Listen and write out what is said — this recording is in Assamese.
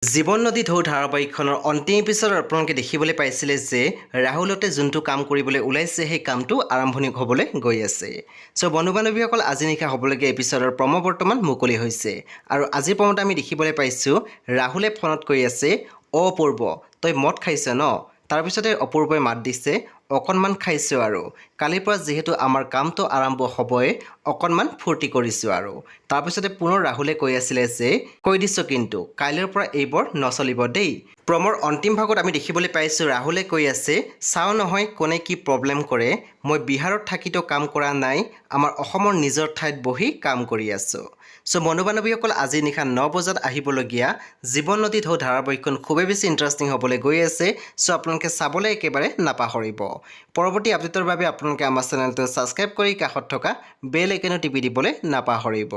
জীৱন নদী ঢৌ ধাৰাবাহিকখনৰ অন্তিম এপিছডত আপোনালোকে দেখিবলৈ পাইছিলে যে ৰাহুলতে যোনটো কাম কৰিবলৈ ওলাইছে সেই কামটো আৰম্ভণি হ'বলৈ গৈ আছে। চ' বন্ধু বান্ধৱীসকল, আজি নিশা হ'বলগীয়া এপিছডৰ প্ৰম' বৰ্তমান মুকলি হৈছে আৰু আজিৰ প্ৰম'ত আমি দেখিবলৈ পাইছোঁ ৰাহুলে ফোনত কৈ আছে, অপূৰ্ব তই মদ খাইছ ন? তাৰপিছতে অপূৰ্বই মাত দিছে, অকণমান খাইছোঁ আৰু কালিৰ পৰা যিহেতু আমাৰ কামটো আৰম্ভ হ'বই, অকণমান ফূৰ্তি কৰিছোঁ আৰু তাৰপিছতে পুনৰ ৰাহুলে কৈ আছিলে যে কৈ দিছোঁ কিন্তু কাইলৈৰ পৰা এইবোৰ নচলিব দেই। প্ৰমৰ অন্তিম ভাগত আমি দেখিবলৈ পাইছোঁ ৰাহুলে কৈ আছে, চাওঁ নহয় কোনে কি প্ৰব্লেম কৰে, মই বিহাৰত থাকিতো কাম কৰা নাই, আমাৰ অসমৰ নিজৰ ঠাইত বহি কাম কৰি আছোঁ। চ' বন্ধু বান্ধৱীসকল, আজি নিশা 9 বজাত আহিবলগীয়া জীৱন নদী ঢৌ ধাৰাবাহিকখন খুবেই বেছি ইণ্টাৰেষ্টিং হ'বলৈ গৈ আছে। চ' আপোনালোকে চাবলৈ একেবাৰে নাপাহৰিব। পৰৱৰ্তী আপডেটৰ বাবে আপোনালোকে আমাৰ চেনেলটো ছাবস্ক্ৰাইব কৰি কাষত থকা বেল আইকনো টিপি দিবলৈ নাপাহৰিব।